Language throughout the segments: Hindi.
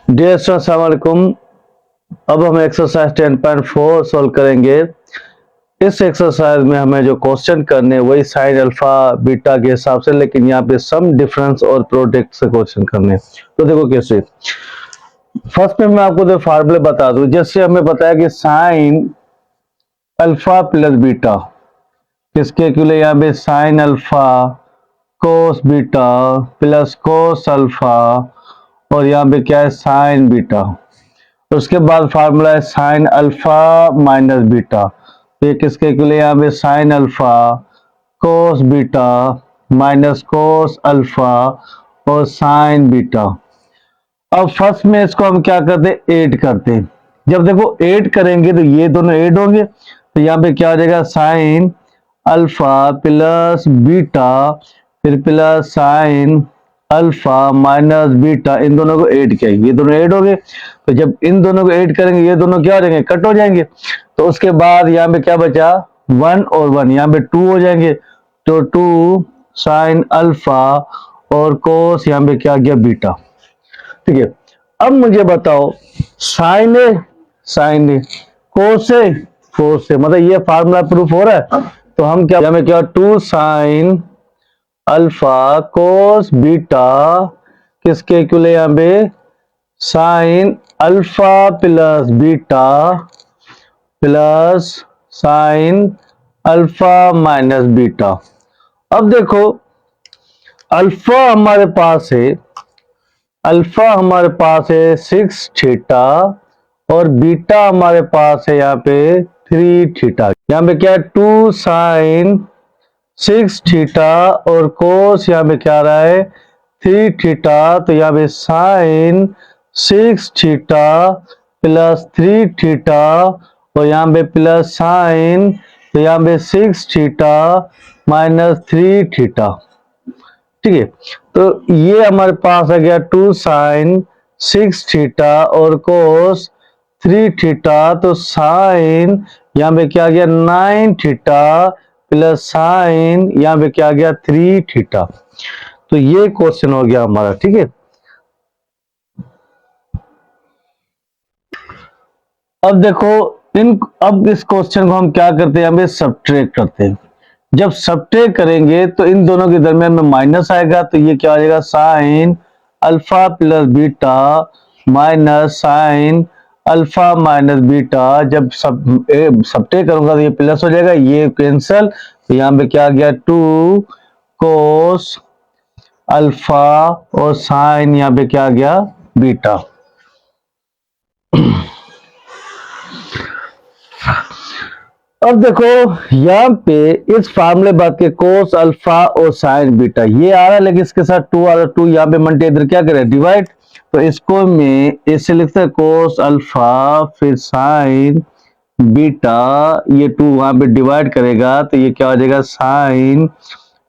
डियर स्टूडेंट्स, अस्सलाम वालेकुम। अब हम एक्सरसाइज 10.4 सॉल्व करेंगे। इस एक्सरसाइज में हमें जो क्वेश्चन करने वही साइन अल्फा बीटा के हिसाब से, लेकिन यहाँ पे सम डिफरेंस और प्रोडक्ट से क्वेश्चन करने। तो देखो कैसे। फर्स्ट में मैं आपको फार्मूले बता दूं। जैसे हमें बताया कि साइन अल्फा प्लस बीटा किसके इक्वल, यहाँ पे sine alpha cos beta plus cos alpha, और यहाँ पे क्या है साइन बीटा। उसके बाद फार्मूला है साइन अल्फा माइनस बीटा। तो ये किसके इक्वल है, यहाँ पे sine alpha cos beta minus cos alpha और साइन बीटा। अब फर्स्ट में इसको हम क्या करते हैं, ऐड करते हैं। जब देखो ऐड करेंगे तो ये दोनों ऐड होंगे, तो यहाँ पे क्या हो जाएगा साइन अल्फा प्लस बीटा फिर plus sine alpha minus beta, इन दोनों को ऐड किया, ये दोनों ऐड हो गए। तो जब इन दोनों को ऐड करेंगे ये दोनों क्या हो जाएंगे, कट हो जाएंगे। तो उसके बाद यहाँ पे क्या बचा, 1 और 1, यहाँ पे 2 हो जाएंगे। तो 2 साइन अल्फा और कोस यहाँ पे क्या गया बीटा। ठीक है, अब मुझे बताओ साइन ए साइन ए कोस ए कोस ए, मतलब ये फार्मूला प्रूफ हो रहा है। तो हम क्या, हमें क्या 2 साइन अल्फा कोस बीटा किसके इक्वल है, यहाँ पे sign alpha plus beta plus sine alpha minus beta. अब देखो अल्फा हमारे पास है, अल्फा हमारे पास है 6 थीटा और बीटा हमारे पास है यहाँ पे 3 थीटा। यहाँ पे क्या है 2 साइन 6 थीटा और कोस यहाँ पे क्या आ रहा है 3 थीटा। तो यहाँ पे साइन 6 थीटा प्लस 3 थीटा और यहाँ पे प्लस साइन, तो यहाँ पे 6 थीटा माइनस 3 थीटा। ठीक है, तो ये हमारे पास आ गया 2 साइन 6 थीटा और कोस 3 थीटा। तो साइन यहाँ पे क्या आ गया 9 थीटा प्लस साइन यहाँ पे क्या आ गया 3 थीटा। तो ये क्वेश्चन हो गया हमारा। ठीक है, अब देखो अब इस क्वेश्चन को हम क्या करते हैं, हमें सब्ट्रैक्ट करते हैं। जब सब्ट्रैक्ट करेंगे तो इन दोनों के दरमियान में माइनस आएगा, तो ये क्या आ जाएगा sine alpha plus beta minus sign alpha minus beta. जब सब्ट्रैक्ट करूंगा तो ये प्लस हो जाएगा, ये कैंसल। तो यहाँ पे क्या आ गया 2 कोस अल्फा और साइन यहाँ पे क्या आ गया बीटा। अब देखो यहाँ पे इस फार्मूले बात के कोस अल्फा और साइन बीटा ये आ रहा है, लेकिन इसके साथ 2 आ रहा है। 2 यहाँ पे मल्टी इधर क्या करें डिवाइड, तो इसको मैं ऐसे लिखते हैं कोस अल्फा फिर साइन बीटा, ये 2 वहां पे डिवाइड करेगा तो ये क्या हो जाएगा साइन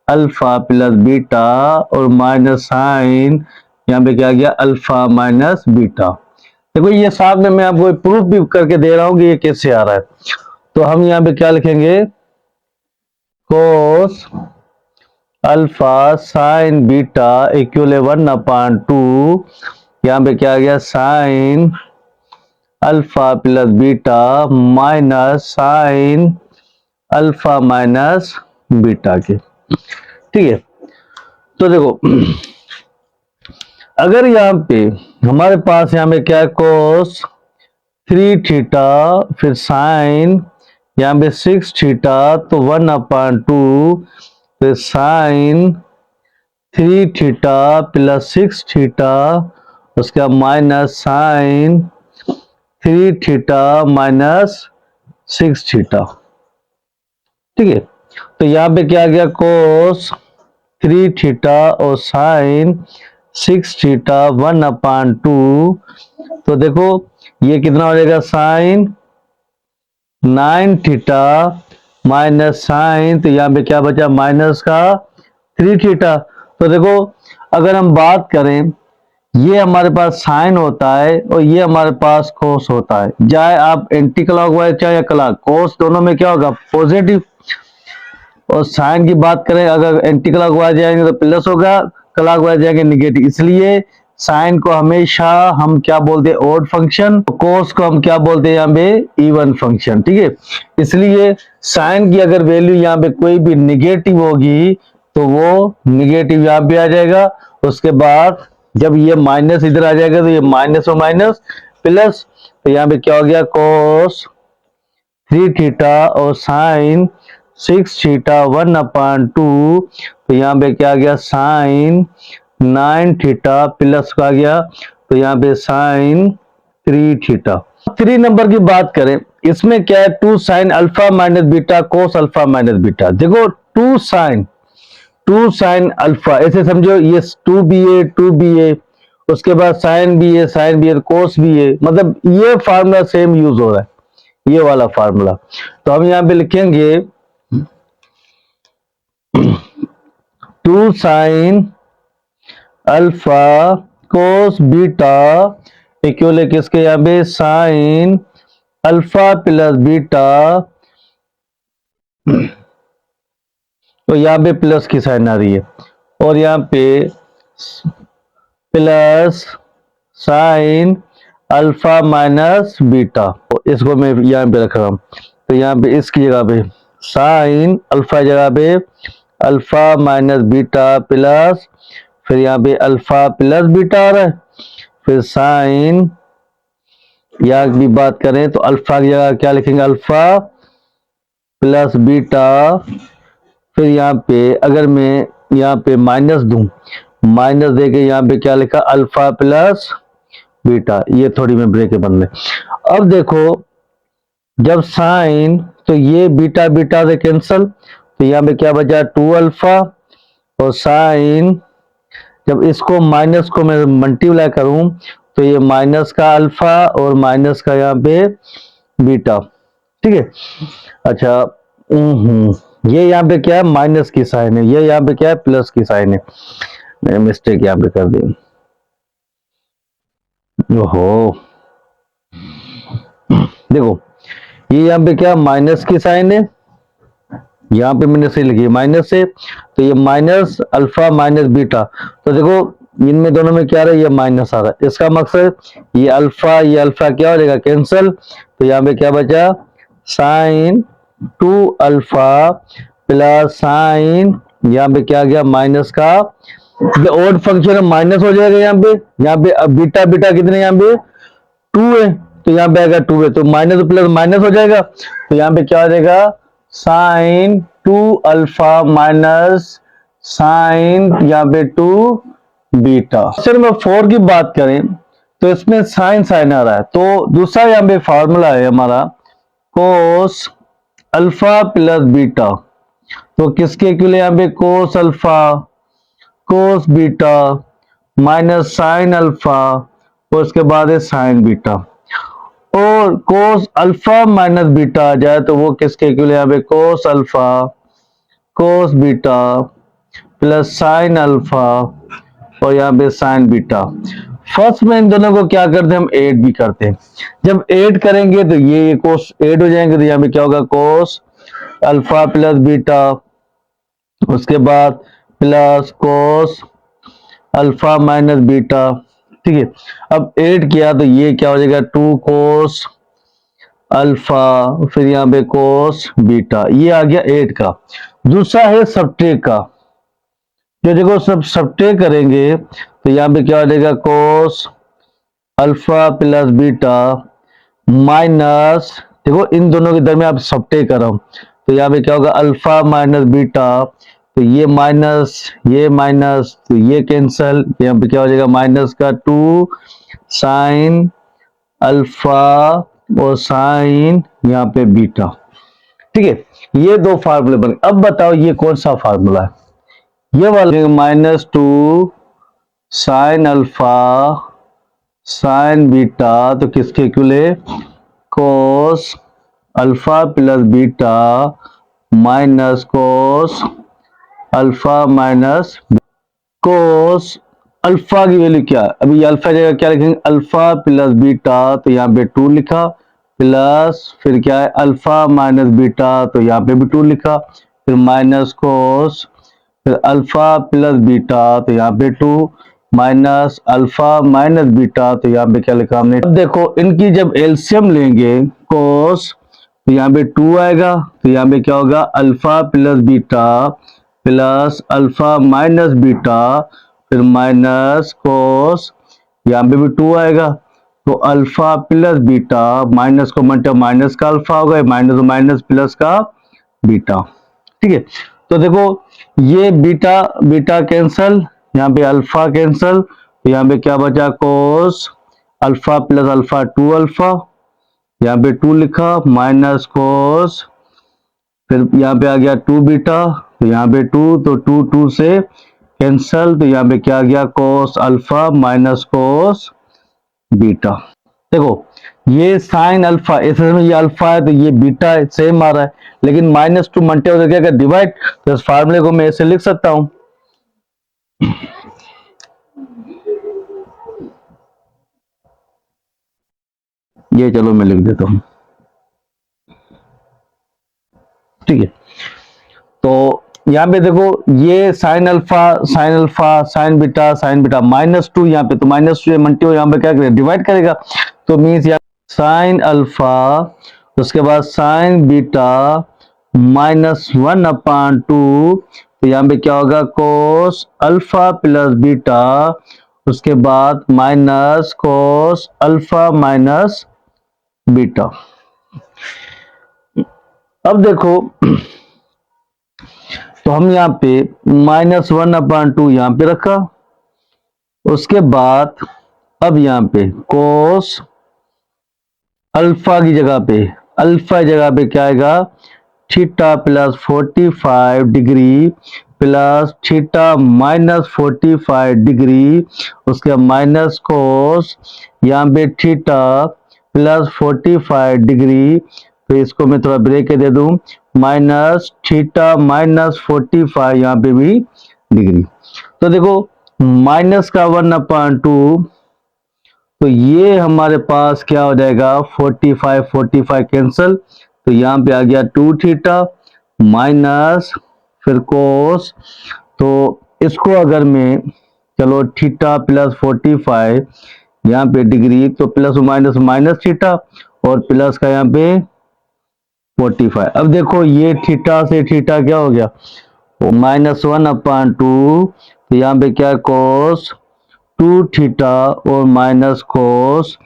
अल्फा प्लस बीटा और माइनस साइन यहाँ पे क्या गया अल्फा माइनस बीटा। देखो ये साथ में मैं आपको प्रूफ भी करके दे रहा हूं कि ये कैसे आ रहा है। तो हम यहाँ पे क्या लिखेंगे cos alpha sign beta equal 1/2, यहाँ पे क्या आ गया sign alpha plus beta minus sign alpha minus beta के। ठीक है, तो देखो अगर यहाँ पे हमारे पास यहाँ पे क्या है कोस 3 थीटा फिर साइन यहाँ पे 6 थीटा, तो 1/2 फिर साइन 3 थीटा प्लस 6 थीटा उसका minus sine 3 theta minus 6 theta. ठीक है, तो यहाँ पे क्या आ गया कोस 3 थीटा और साइन 6 थीटा 1/2। तो देखो ये कितना हो जाएगा साइन 9 थीटा माइनस साइन, तो यहाँ पे क्या बचा माइनस का 3 थीटा। तो देखो अगर हम बात करें ये हमारे पास साइन होता है और ये हमारे पास कोस होता है, चाहे आप एंटी क्लॉकवाइज चाहे क्लॉक, कोस दोनों में क्या होगा पॉजिटिव। और साइन की बात करें अगर एंटी क्लॉकवाइज जाएंगे तो प्लस होगा, क्लॉकवाइज जाएंगे निगेटिव। इसलिए साइन को हमेशा हम क्या बोलते हैं, ओड फंक्शन, कोस को हम क्या बोलते हैं यहाँ पे, इवन फंक्शन। ठीक है, इसलिए साइन की अगर वैल्यू यहाँ पे कोई भी निगेटिव होगी तो वो निगेटिव यहाँ पे आ जाएगा। उसके बाद जब ये माइनस इधर आ जाएगा तो ये माइनस और माइनस प्लस, तो यहाँ पे क्या हो गया, कोस 3 थीटा और साइन 6 थीटा 1/2, तो यहाँ पे क्या आ गया, साइन 9 थीटा प्लस का गया, तो यहाँ पे साइन 3 थीटा। 3 नंबर की बात करें, इसमें क्या है, 2 sign alpha minus beta cos alpha minus beta. देखो 2 साइन अल्फा, ऐसे समझो ये 2 भी है, उसके बाद साइन भी है, कोस भी है, मतलब ये फार्मूला सेम यूज हो रहा है, ये वाला फार्मूला। तो हम यहाँ पे लिखेंगे 2 sine alpha cos beta equal किसके, यहाँ पे साइन अल्फा प्लस बीटा, तो यहाँ पे प्लस की साइन आ रही है, और यहाँ पे plus sine alpha minus beta, इसको मैं यहाँ पे रख रहा हूँ। तो यहाँ पे इसकी जगह पे साइन अल्फा जगह पे अल्फा माइनस बीटा प्लस, फिर यहाँ पे अल्फा प्लस बीटा आ रहा है, फिर साइन, यहाँ की बात करें तो अल्फा की जगह क्या लिखेंगे, अल्फा प्लस बीटा, फिर यहाँ पे अगर मैं यहाँ पे माइनस दूं, माइनस देके यहाँ पे क्या लिखा, अल्फा प्लस बीटा, ये थोड़ी में ब्रेक बन रहे। अब देखो जब साइन, तो ये बीटा बीटा से कैंसल, तो यहाँ पे क्या बचा, 2 अल्फा, और साइन जब इसको माइनस को मैं मल्टीप्लाई करूं तो ये माइनस का अल्फा और माइनस का यहाँ पे बीटा। ठीक है, अच्छा ये यहाँ पे क्या है, माइनस की साइन है, ये यहाँ पे क्या है, प्लस की साइन है, मैंने मिस्टेक यहाँ पे कर दी। ओहो, देखो ये यहाँ पे क्या, माइनस की साइन है, यहाँ पे मैंने सही लिखी माइनस से, तो ये माइनस अल्फा माइनस बीटा, तो देखो इनमें दोनों में क्या रहा है, ये माइनस आ रहा है, इसका मकसद ये अल्फा क्या हो जाएगा, कैंसल, तो यहाँ पे क्या बचा, साइन 2 अल्फा प्लस साइन, यहाँ पे क्या गया, माइनस का ओड फंक्शन माइनस हो जाएगा, यहाँ पे अब बीटा बीटा कितने, यहाँ पे 2 है, तो यहाँ पे आएगा 2 है, तो माइनस प्लस माइनस हो जाएगा, तो यहाँ पे क्या हो जाएगा, साइन 2 अल्फा माइनस साइन यहाँ पे 2 बीटा। क्वेश्चन नंबर 4 की बात करें तो इसमें साइन साइन आ रहा है, तो दूसरा यहाँ पे फार्मूला है हमारा कोस अल्फा प्लस बीटा, तो किसके इक्वल यहाँ पे, cos alpha cos beta minus sine alpha, और उसके बाद है साइन बीटा, और कोस अल्फा माइनस बीटा आ जाए तो वो किसके इक्वल है, यहाँ पे cos alpha cos beta plus sine alpha और यहाँ पे साइन बीटा। फर्स्ट में इन दोनों को क्या करते हैं, हम ऐड भी करते हैं, जब ऐड करेंगे तो ये कोस ऐड हो जाएंगे, तो यहाँ पे क्या होगा, कोस अल्फा प्लस बीटा, उसके बाद plus cos alpha minus beta. ठीक है, अब ऐड किया तो ये क्या हो जाएगा, 2 कोस अल्फा, फिर यहाँ पे कोस बीटा, ये आ गया ऐड का। दूसरा है सबट्रैक्ट का, जो देखो सब सबट्रैक्ट करेंगे तो यहाँ पे क्या हो जाएगा, cos alpha plus beta minus, देखो इन दोनों के दरमियान आप सबट्रैक्ट कर रहा हूं, तो यहाँ पे क्या होगा, अल्फा माइनस बीटा, तो ये माइनस तो ये कैंसल, यहाँ पे क्या हो जाएगा, माइनस का 2 साइन अल्फा और साइन यहाँ पे बीटा। ठीक है, ये दो फार्मूले बने। अब बताओ ये कौन सा फार्मूला है, ये वाला -2 साइन अल्फा साइन बीटा, तो किसके इक्वल है, cos alpha plus beta minus cos alpha minus cos alpha की वैल्यू क्या है, अभी अल्फा जगह क्या लिखेंगे, अल्फा प्लस बीटा, तो यहाँ पे 2 लिखा, प्लस फिर क्या है अल्फा माइनस बीटा, तो यहाँ पे भी 2 लिखा, फिर माइनस कोस, फिर अल्फा प्लस बीटा, तो यहाँ पे 2 माइनस अल्फा माइनस बीटा, तो यहाँ पे क्या लिखा हमने, अब देखो इनकी जब एलसीएम लेंगे कोस, तो यहाँ पे 2 आएगा, तो यहाँ पे क्या होगा alpha plus beta plus alpha minus beta, फिर माइनस कोस, यहाँ पे भी 2 आएगा, तो अल्फा प्लस बीटा, माइनस को मल्टीप्लाई माइनस का अल्फा होगा, माइनस माइनस प्लस का बीटा। ठीक है, तो देखो ये बीटा बीटा कैंसल, यहाँ पे अल्फा कैंसल, तो यहाँ पे क्या बचा cos alpha plus alpha 2 alpha, यहाँ पे 2 लिखा माइनस कोस, फिर यहाँ पे आ गया 2 बीटा, तो यहाँ पे 2, तो 2 2 से कैंसल, तो यहाँ पे क्या आ गया cos alpha minus cos beta. देखो ये साइन अल्फा, इस में ये अल्फा है तो ये बीटा है, सेम आ रहा है, लेकिन माइनस टू मल्टीप्लाई करके अगर डिवाइड, तो इस फार्मूले को मैं ऐसे लिख सकता हूं, ये चलो मैं लिख देता हूं। ठीक है, तो यहाँ पे देखो ये sine alpha sign beta minus 2, यहाँ पे तो माइनस 2 मल्टीप्लाई यहाँ पे क्या करेगा डिवाइड करेगा, तो मीन्स यहाँ साइन अल्फा, उसके बाद साइन बीटा माइनस 1/2, तो यहाँ पे क्या होगा कोस अल्फा प्लस बीटा, उसके बाद minus cos alpha minus beta. अब देखो तो हम यहाँ पे -1/2 यहाँ पे रखा, उसके बाद अब यहाँ पे कोस अल्फा की जगह पे, अल्फा की जगह पे क्या आएगा theta plus 45 degree plus theta minus 45 degree, उसके माइनस कोस यहाँ पे थीटा प्लस 45 डिग्री, तो इसको मैं थोड़ा ब्रेक दे दूं, माइनस थीटा माइनस 45 यहाँ पे भी डिग्री। तो देखो माइनस का 1/2, तो ये हमारे पास क्या हो जाएगा 45 कैंसल, तो यहाँ पे आ गया 2 थीटा माइनस फिर कोस, तो इसको अगर मैं चलो थीटा प्लस 45 यहाँ पे डिग्री, तो प्लस माइनस माइनस थीटा और प्लस का यहाँ पे 45। अब देखो ये थीटा से थीटा क्या हो गया -1/2, तो यहाँ पे क्या कोस 2 थीटा और माइनस कोस,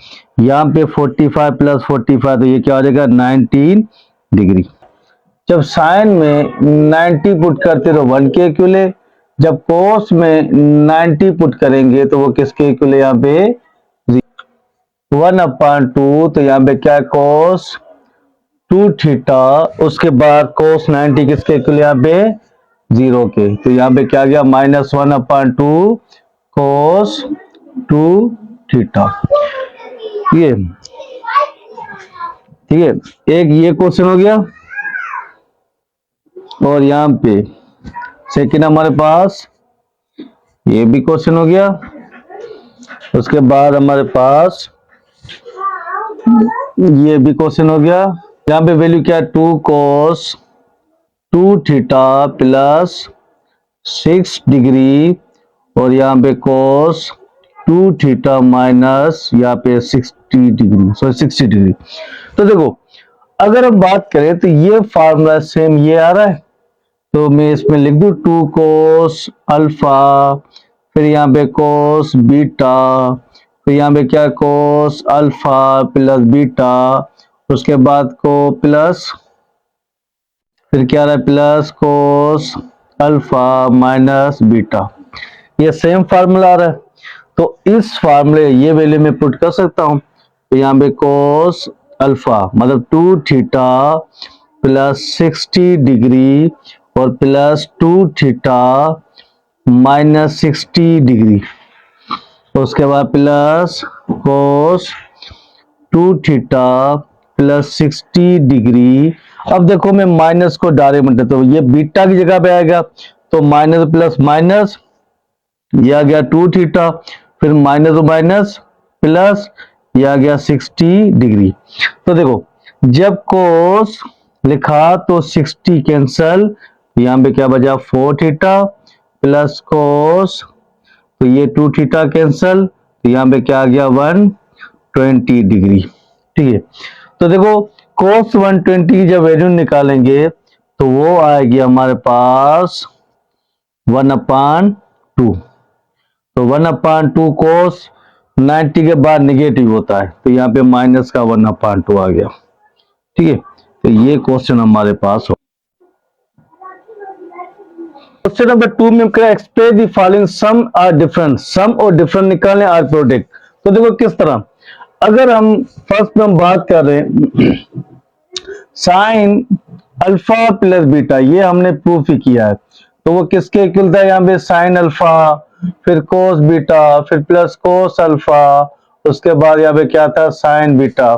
यहाँ पे 45 प्लस 45, तो ये क्या हो जाएगा 19 डिग्री। जब साइन में 90 पुट करते तो 1 के इक्वल है, जब कोस में 90 पुट करेंगे तो वो किसके इक्वल है यहाँ पे 1/2, तो यहाँ पे क्या है कोस 2 थीटा, उसके बाद कोस 90 किसके इक्वल यहाँ पे 0 के, तो यहाँ पे क्या गया -1/2 कोस 2 थीटा। ये ठीक है, एक ये क्वेश्चन हो गया, और यहाँ पे सेकेंड हमारे पास ये भी क्वेश्चन हो गया, उसके बाद हमारे पास ये भी क्वेश्चन हो गया। यहाँ पे वैल्यू क्या है 2 कोस 2 थीटा प्लस 6 डिग्री, और यहाँ पे कोस 2 थीटा माइनस यहाँ पे 60 डिग्री, सॉरी 60 डिग्री। तो देखो अगर हम बात करें तो ये फार्मूला सेम ये आ रहा है, तो मैं इसमें लिख दूं 2 कोस अल्फा, फिर यहाँ पे कोस बीटा, फिर यहाँ पे क्या कोस अल्फा प्लस बीटा, उसके बाद को प्लस, फिर क्या रहा है plus cos alpha minus beta, ये सेम फार्मूला आ रहा है। तो इस फार्मूले ये वैल्यू में पुट कर सकता हूं, तो यहाँ पे कोस अल्फा मतलब 2 थीटा प्लस 60 डिग्री और प्लस 2 थीटा माइनस 60 डिग्री, उसके बाद plus cos 2 theta plus 60 degree. अब देखो मैं माइनस को डायरेक्ट देता हूँ, ये बीटा की जगह पे आएगा, तो माइनस प्लस माइनस, ये आ गया 2 थीटा, फिर माइनस माइनस प्लस, ये आ गया 60 डिग्री। तो देखो जब कोस लिखा तो 60 कैंसल, यहाँ पे क्या बचा 4 थीटा प्लस कोस तो ये 2 थीटा कैंसल, तो यहाँ पे क्या आ गया 120 डिग्री। ठीक है, तो देखो cos 120 की जब वैल्यू निकालेंगे तो वो आएगी हमारे पास 1/2। तो 1/2 cos 90 के बाद निगेटिव होता है, तो यहाँ पे माइनस का 1/2 आ गया। ठीक है, तो ये क्वेश्चन हमारे पास हो। क्वेश्चन नंबर 2 में क्या, express the following sum or different, sum और डिफरेंट निकालने आर प्रोडक्ट। तो देखो किस तरह, अगर हम फर्स्ट में हम बात कर रहे हैं साइन अल्फा प्लस बीटा, ये हमने प्रूफ ही किया है, तो वो किसके इक्वल था, यहाँ पे साइन अल्फा, फिर कोस बीटा, फिर प्लस कोस अल्फा, उसके बाद यहाँ पे क्या था साइन बीटा,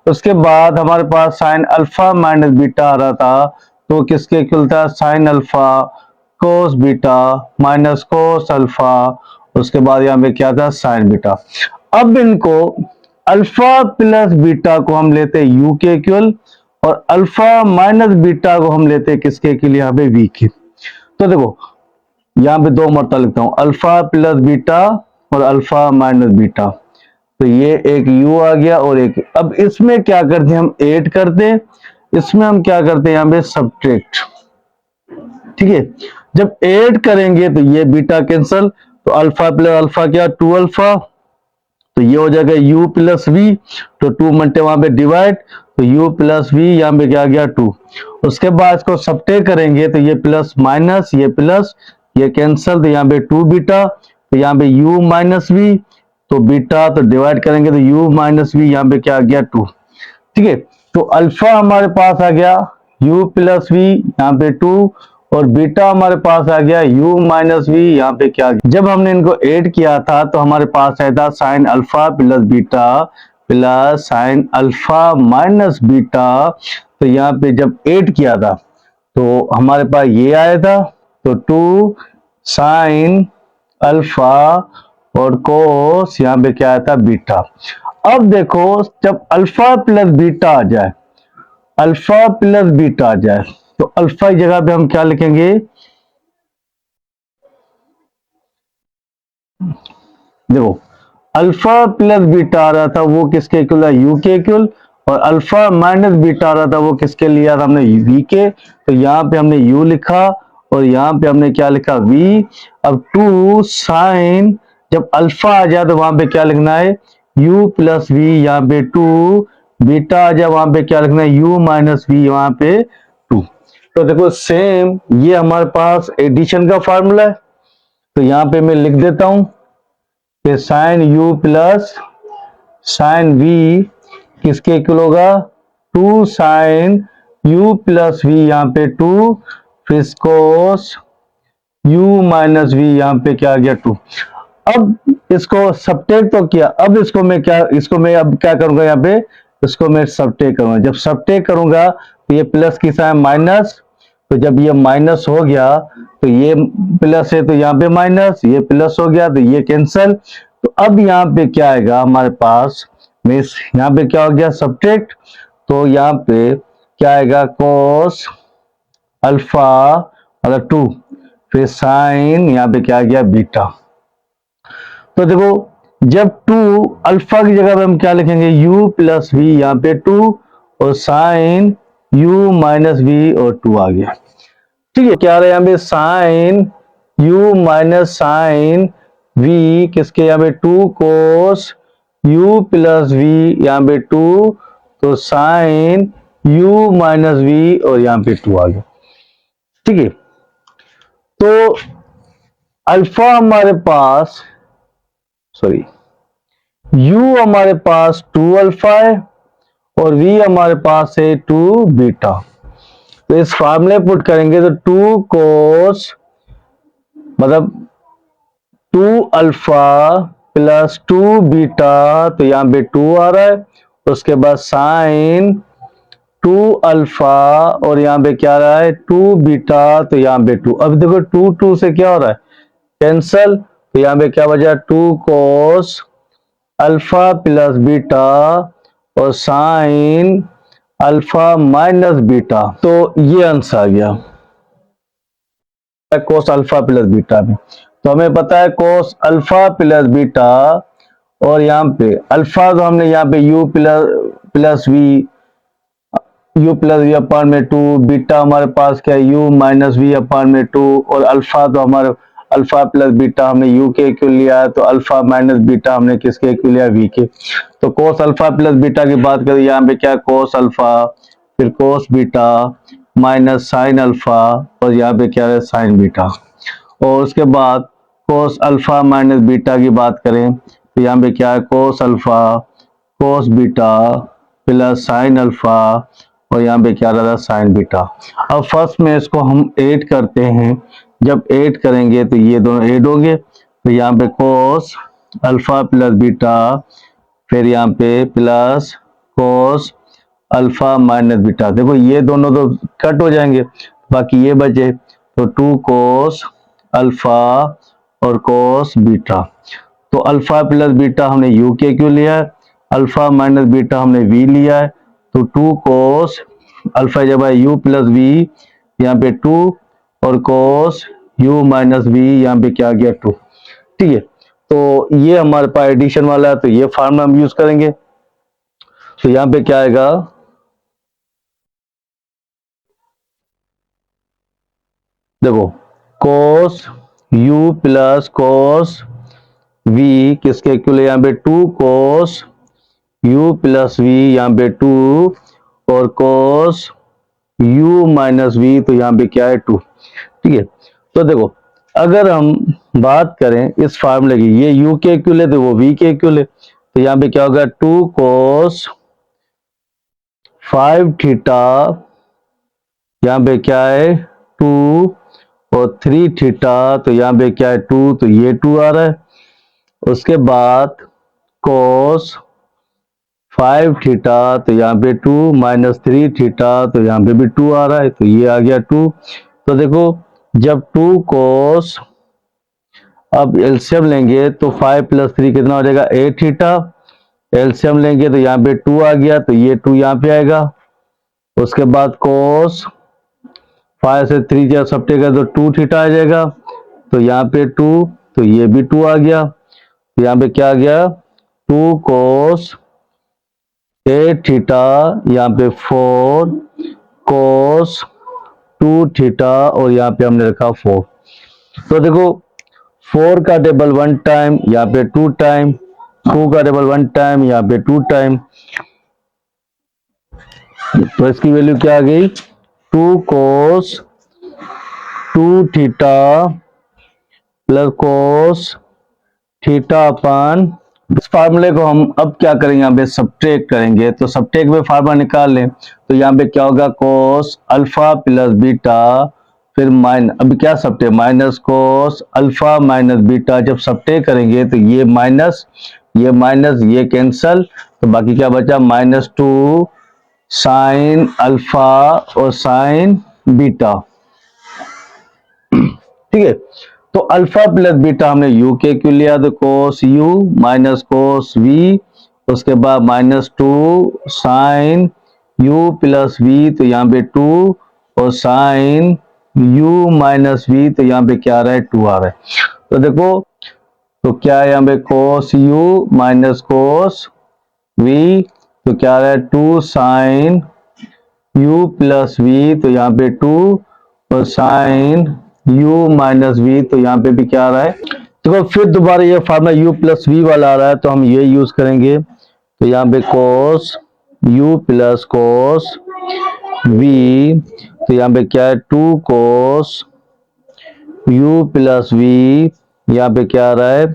उसके बाद हमारे पास साइन अल्फा माइनस बीटा आ रहा था, तो किसके इक्वल था sine alpha cos beta minus cos alpha, उसके बाद यहाँ पे क्या था साइन बीटा। अब इनको अल्फा प्लस बीटा को हम लेते हैं यू के इक्वल, और अल्फा माइनस बीटा को हम लेते हैं किसके इक्वल, यहाँ पे वी के। तो देखो यहाँ पे 2 मरतबा लिखता हूं, अल्फा प्लस बीटा और अल्फा माइनस बीटा, तो ये एक u आ गया और एक, अब इसमें क्या करते हैं हम ऐड करते हैं, इसमें हम क्या करते हैं यहाँ पे सब्ट्रैक्ट। ठीक है, जब ऐड करेंगे तो ये बीटा कैंसल, तो अल्फा प्लस अल्फा क्या 2 अल्फा, तो ये हो जाएगा u प्लस वी, तो 2 मल्टे वहां पे डिवाइड, तो u प्लस वी यहाँ पे क्या गया 2। उसके बाद इसको सब्ट्रैक्ट करेंगे तो ये प्लस माइनस, ये प्लस, ये कैंसल, तो यहाँ पे 2 बीटा, तो यहाँ पे u माइनस वी, तो बीटा तो डिवाइड करेंगे तो u माइनस वी, यहाँ पे क्या आ गया 2। ठीक है, तो अल्फा हमारे पास आ गया u प्लस वी, यहाँ पे 2, और बीटा हमारे पास आ गया u माइनस वी, यहाँ पे क्या, जब हमने इनको ऐड किया था तो हमारे पास आया था sign alpha plus beta plus sine alpha minus beta, तो यहाँ पे जब ऐड किया था तो हमारे पास ये आया था, तो 2 साइन अल्फा और कोस यहाँ पे क्या आया था बीटा। अब देखो जब अल्फा प्लस बीटा आ जाए, अल्फा प्लस बीटा आ जाए, तो अल्फा की जगह पे हम क्या लिखेंगे, देखो अल्फा प्लस बीटा आ रहा था वो किसके इक्वल है यू के इक्वल, और अल्फा माइनस बीटा आ रहा था वो किसके लिया था हमने वी के, तो यहाँ पे हमने u लिखा और यहाँ पे हमने क्या लिखा v। अब 2 साइन, जब अल्फा आ जाए तो वहां पे क्या लिखना है u प्लस वी, यहाँ पे 2 बीटा आ जाए वहां पे क्या लिखना है u माइनस वी, वहां पे 2। तो देखो सेम ये हमारे पास एडिशन का फॉर्मूला है, तो यहाँ पे मैं लिख देता हूं कि sine u plus sine v किसके इक्वल होगा 2 साइन u प्लस वी, यहाँ पे 2, फिर कोस u माइनस वी, यहाँ पे क्या आ गया 2। अब इसको सब्ट्रैक्ट तो किया, अब इसको मैं क्या, इसको मैं अब क्या करूंगा, यहाँ पे इसको मैं सब्ट्रैक्ट करूंगा, जब सब्ट्रैक्ट करूंगा तो ये प्लस की साइन माइनस, तो जब ये माइनस हो गया तो ये प्लस है तो यहाँ पे माइनस, ये प्लस हो गया तो ये कैंसल, तो अब यहाँ पे क्या आएगा हमारे पास, यहाँ पे क्या हो गया सब्ट्रैक्ट, तो यहाँ पे क्या आएगा कोस अल्फा मतलब 2, फिर साइन यहाँ पे क्या आ गया बीटा। तो देखो जब 2 अल्फा की जगह पे हम क्या लिखेंगे u प्लस वी, यहाँ पे 2 और साइन u माइनस वी और 2 आ गया। ठीक है, क्या आ रहा है यहाँ पे sine u minus sine v किसके, यहाँ पे 2 कोस u प्लस वी, यहाँ पे 2, तो साइन u माइनस वी और यहाँ पे 2 आ गया। ठीक है, तो अल्फा हमारे पास, सॉरी u हमारे पास 2 अल्फा है और v हमारे पास है 2 बीटा, तो इस फार्मूले पुट करेंगे तो 2 कोस मतलब 2 अल्फा प्लस 2 बीटा, तो यहाँ पे 2 आ रहा है, उसके बाद साइन 2 अल्फा और यहाँ पे क्या आ रहा है 2 बीटा, तो यहाँ पे 2। अब देखो 2 2 से क्या हो रहा है कैंसल, तो यहाँ पे क्या बचा 2 कोस अल्फा प्लस बीटा और साइन अल्फा माइनस बीटा, तो ये आंसर आ गया कोस अल्फा प्लस बीटा में। तो हमें पता है कोस अल्फा प्लस बीटा, और यहाँ पे अल्फा तो हमने यहाँ पे u plus v, u plus v upon में 2, बीटा हमारे पास क्या है यू माइनस वी अपान में 2, और अल्फा तो हमारे अल्फा प्लस बीटा हमने यू के क्यों लिया है, तो अल्फा माइनस बीटा हमने किसके क्यों लिया, वी के। तो कोस अल्फा प्लस बीटा की बात करें, यहाँ पे क्या कोस अल्फा फिर cos beta minus sine alpha, और यहाँ पे क्या है साइन बीटा। और उसके बाद कोस अल्फा माइनस बीटा की बात करें तो यहाँ पे क्या है cos alpha cos beta plus sine alpha, और यहाँ पे क्या रहा साइन बीटा। अब फर्स्ट में इसको हम ऐड करते हैं, जब ऐड करेंगे तो ये दोनों ऐड होंगे, तो यहाँ पे कोस अल्फा प्लस बीटा, फिर यहाँ पे plus cos alpha minus beta. देखो ये दोनों तो कट हो जाएंगे, बाकी ये बचे, तो 2 कोस अल्फा और कोस बीटा। तो अल्फा प्लस बीटा हमने यू के क्यों लिया है, अल्फा माइनस बीटा हमने वी लिया है, तो 2 कोस अल्फा जब है यू प्लस वी, यहाँ पे 2, और कोस यू माइनस वी, यहाँ पे क्या गया 2। ठीक है, तो ये हमारे पास एडिशन वाला है, तो ये फार्मूला हम यूज करेंगे। तो यहाँ पे क्या आएगा, देखो कोस यू प्लस कोस वी किसके इक्वल है, यहाँ पे 2 कोस यू प्लस वी, यहाँ पे 2, और कोस u माइनस वी, तो यहाँ पे क्या है 2। ठीक है, तो देखो अगर हम बात करें इस फार्मूले की, ये u के इक्वल है तो वो v के इक्वल है, तो यहाँ पे क्या होगा 2 कोस 5 थीटा, यहाँ पे क्या है 2, और 3 थीटा, तो यहाँ पे क्या है 2, तो ये 2 आ रहा है। उसके बाद कोस 5 थीटा, तो यहाँ पे 2, माइनस 3 थीटा, तो यहाँ पे भी 2 आ रहा है, तो ये आ गया 2। तो देखो जब 2 कोस, अब एलसीएम लेंगे तो 5 प्लस 3 कितना हो जाएगा 8 थीटा, एलसीएम लेंगे तो यहाँ पे 2 आ गया, तो ये 2 यहाँ पे आएगा। उसके बाद कोस 5 से 3 जब सपटेगा तो 2 थीटा आ जाएगा, तो यहाँ पे 2, तो ये भी 2 आ गया, तो यहाँ पे क्या आ गया 2 कोस 8 थीटा, यहाँ पे 4 कोस 2 थीटा, और यहाँ पे हमने रखा 4। तो देखो 4 का टेबल 1 टाइम, यहाँ पे 2 टाइम, 2 का टेबल 1 टाइम, यहाँ पे 2 टाइम, तो इसकी वैल्यू क्या आ गई 2 कोस 2 theta plus cos theta upon. इस फार्मूले को हम अब क्या करेंगे, यहाँ पे सब्ट्रैक्ट करेंगे, तो सब्ट्रैक्ट में फार्मूला निकाल लें, तो यहाँ पे क्या होगा कोस अल्फा प्लस बीटा, फिर अभी क्या subtract minus cos alpha minus beta, जब सब्ट्रैक्ट करेंगे तो ये माइनस ये कैंसल, तो बाकी क्या बचा -2 साइन अल्फा और साइन बीटा। ठीक है, तो अल्फा प्लस बीटा हमने यू के क्यों लिया, तो कोस यू माइनस कोस वी, उसके बाद -2 साइन यू प्लस वी, तो यहाँ पे 2, और साइन यू माइनस वी, तो यहाँ पे क्या आ रहा है 2 आ रहा है। तो देखो तो क्या है यहाँ पे कोस यू माइनस कोस वी, तो क्या आ रहा है 2 साइन यू प्लस वी, तो यहाँ पे 2, और साइन u माइनस वी, तो यहाँ पे भी क्या आ रहा है। देखो फिर दोबारा ये फार्मूला u प्लस वी वाला आ रहा है, तो हम ये यूज करेंगे, तो यहाँ पे कोस u प्लस कोस वी, तो यहाँ पे क्या है 2 कोस u प्लस वी, यहाँ पे क्या आ रहा है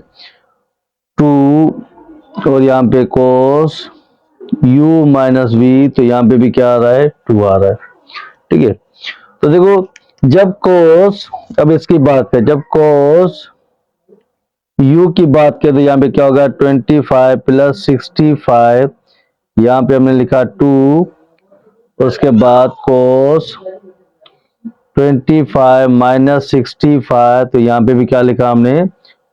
2, और यहाँ पे कोस u माइनस वी, तो यहाँ पे भी क्या आ रहा है 2 आ रहा है। ठीक है, तो देखो जब कोस, अब इसकी बात है, जब कोस u की बात करें तो यहाँ पे क्या होगा 25 प्लस 65, यहाँ पे हमने लिखा 2, उसके बाद कोस 25 माइनस 65, तो यहाँ पे भी क्या लिखा हमने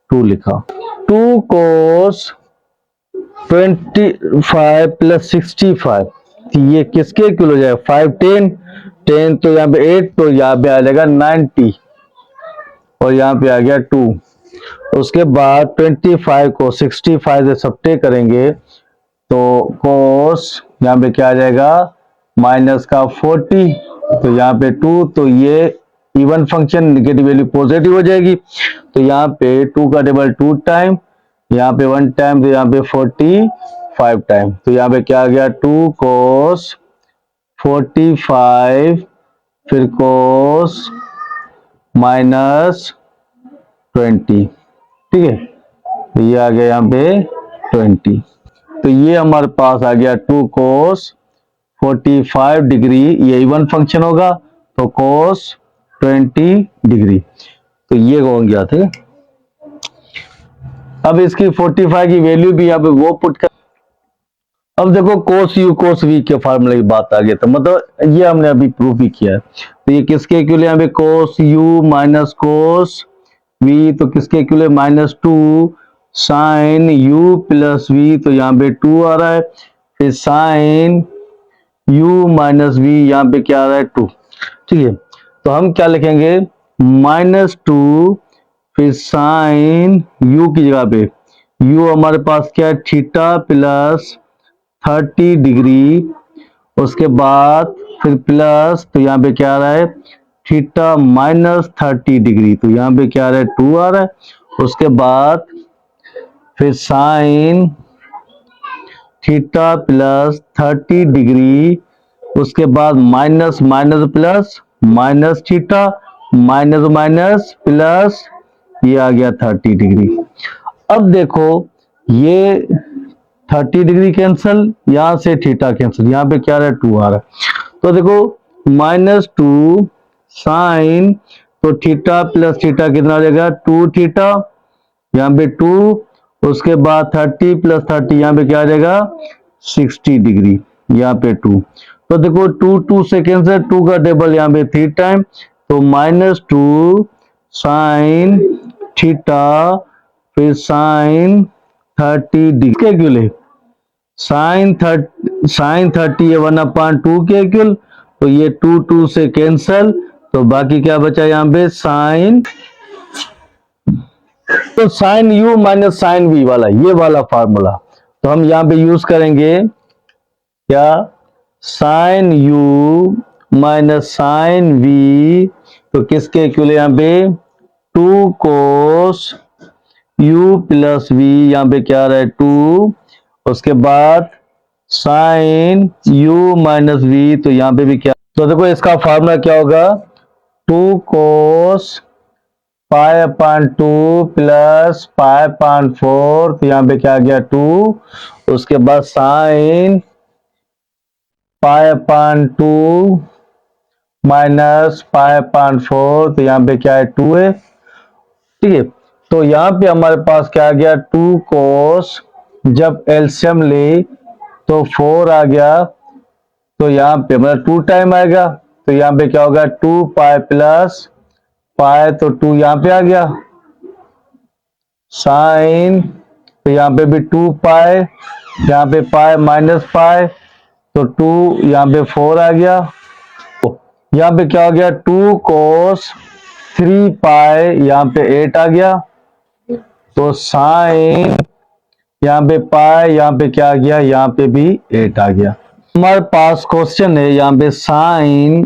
2 लिखा। 2 कोस 25 प्लस 65, ये किसके इक्वल हो जाएगा 5 10, तो यहाँ पे 8, तो यहाँ पे आ जाएगा 90, और यहाँ पे आ गया 2। उसके बाद 25 को 65 से सब्ट्रैक्ट करेंगे तो कोस यहाँ पे क्या आ जाएगा माइनस का 40, तो यहाँ पे 2, तो ये even function negative value positive हो जाएगी, तो यहाँ पे 2 का टेबल 2 टाइम, यहाँ पे 1 टाइम, तो यहाँ पे 45 टाइम, तो यहाँ पे क्या आ गया 2 कोस 45 फिर कोस माइनस 20, ठीक है, तो ये आ गया यहाँ पे 20, तो ये हमारे पास आ गया 2 कोस 45 डिग्री, ये इवन फंक्शन होगा तो कोस 20 डिग्री, तो ये हो गया, ठीक है। अब इसकी 45 की वैल्यू भी यहाँ पे वो पुट कर, अब देखो कोस यू कोस वी के फार्मूले की बात आ गई, तो मतलब ये हमने अभी प्रूफ भी किया है, तो ये किसके इक्वल है यहाँ पे कोस यू माइनस कोस वी, तो किसके इक्वल है -2 साइन यू प्लस वी, तो यहाँ पे 2 आ रहा है, फिर साइन u माइनस वी, यहाँ पे क्या आ रहा है 2, ठीक है, तो हम क्या लिखेंगे -2 फिर साइन u की जगह पे u हमारे पास क्या है थीटा प्लस 30 डिग्री, उसके बाद फिर प्लस, तो यहाँ पे क्या आ रहा है थीटा माइनस 30 डिग्री, तो यहाँ पे क्या आ रहा है 2 आ रहा है, उसके बाद फिर साइन थीटा प्लस 30 डिग्री, उसके बाद minus minus plus minus theta minus minus plus, ये आ गया 30 डिग्री। अब देखो ये 30 डिग्री कैंसिल, यहां से थीटा कैंसिल, यहाँ पे क्या आ रहा है 2 आ रहा है, तो देखो -2 साइन, तो थीटा प्लस थीटा कितना हो जाएगा 2 थीटा, यहाँ पे 2, उसके बाद 30 प्लस 30, यहाँ पे क्या आ जाएगा 60 डिग्री, यहाँ पे 2, तो देखो 2 से कैंसिल, 2 का टेबल यहाँ पे 3 टाइम, तो -2 साइन थीटा फिर साइन 30 डिग्री के इक्वल है साइन 30 है 1/2 के इक्वल, तो ये 2 से कैंसिल, तो बाकी क्या बचा यहाँ पे साइन, तो sine u minus sine v वाला ये वाला फार्मूला, तो हम यहाँ पे यूज करेंगे क्या sine u minus sine v, तो किसके इक्वल है यहाँ पे 2 कोस u प्लस v, यहाँ पे क्या आ रहा है 2, उसके बाद साइन u माइनस v, तो यहाँ पे भी क्या, तो देखो इसका फार्मूला क्या होगा 2 कोस π/2 प्लस π/4, तो यहाँ पे क्या आ गया 2, उसके बाद साइन π/2 माइनस π/4, तो यहाँ पे क्या है 2 है, ठीक है, तो यहाँ पे हमारे पास क्या आ गया 2 कोस, जब एलसीएम ले तो 4 आ गया, तो यहाँ पे मतलब 2 टाइम आएगा, तो यहाँ पे क्या होगा 2π प्लस पाए, तो 2 यहाँ पे आ गया साइन, तो यहाँ पे भी 2π, यहाँ पे पाए माइनस पाए, तो 2 यहाँ पे 4 आ गया, यहाँ पे क्या हो गया 2 कोस 3π, यहाँ पे 8 आ गया, तो साइन यहाँ पे पाए, यहाँ पे क्या आ गया यहाँ पे भी 8 आ गया। हमारे पास क्वेश्चन है यहाँ पे sine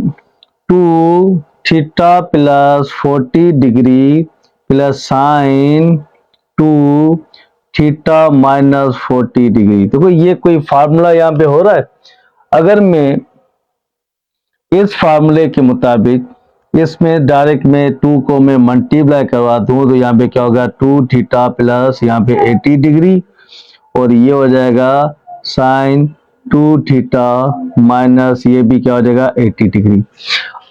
2 theta plus 40 degree plus sine 2 theta minus 40 degree, देखो ये कोई फार्मूला यहाँ पे हो रहा है, अगर मैं इस फार्मूले के मुताबिक इसमें डायरेक्ट में 2 को मैं मल्टीप्लाई करवा दूं, तो यहाँ पे क्या होगा 2 थीटा प्लस यहाँ पे 80 डिग्री, और ये हो जाएगा साइन 2 थीटा माइनस ये भी क्या हो जाएगा 80 डिग्री।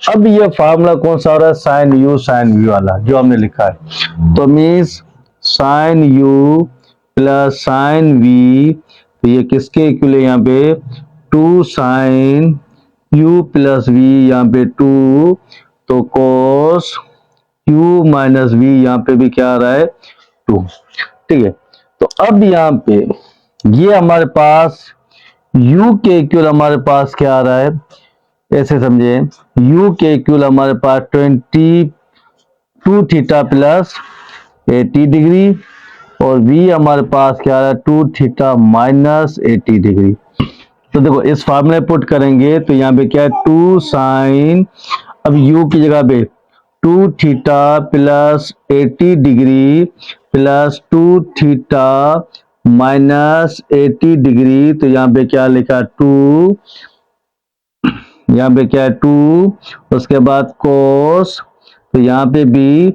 अब ये फार्मूला कौन सा हो रहा है साइन वी वाला जो हमने लिखा है, तो means sine u plus sine v, तो ये किसके इक्वल है यहाँ पे 2 साइन u प्लस वी, यहाँ पे 2, तो कोस u माइनस वी, यहाँ पे भी क्या आ रहा है 2, ठीक है, तो अब यहाँ पे ये हमारे पास u के इक्वल हमारे पास क्या आ रहा है, ऐसे समझे u के इक्वल हमारे पास 22 थीटा प्लस 80 डिग्री, और बी हमारे पास क्या आ रहा है 2 थीटा माइनस 80 डिग्री। तो देखो इस फार्मूले पुट करेंगे तो यहाँ पे क्या है 2 साइन, अब u की जगह पे 2 theta plus 80 degree plus 2 theta minus 80 degree, तो यहाँ पे क्या लिखा 2, यहाँ पे क्या है 2, उसके बाद कोस, तो यहाँ पे भी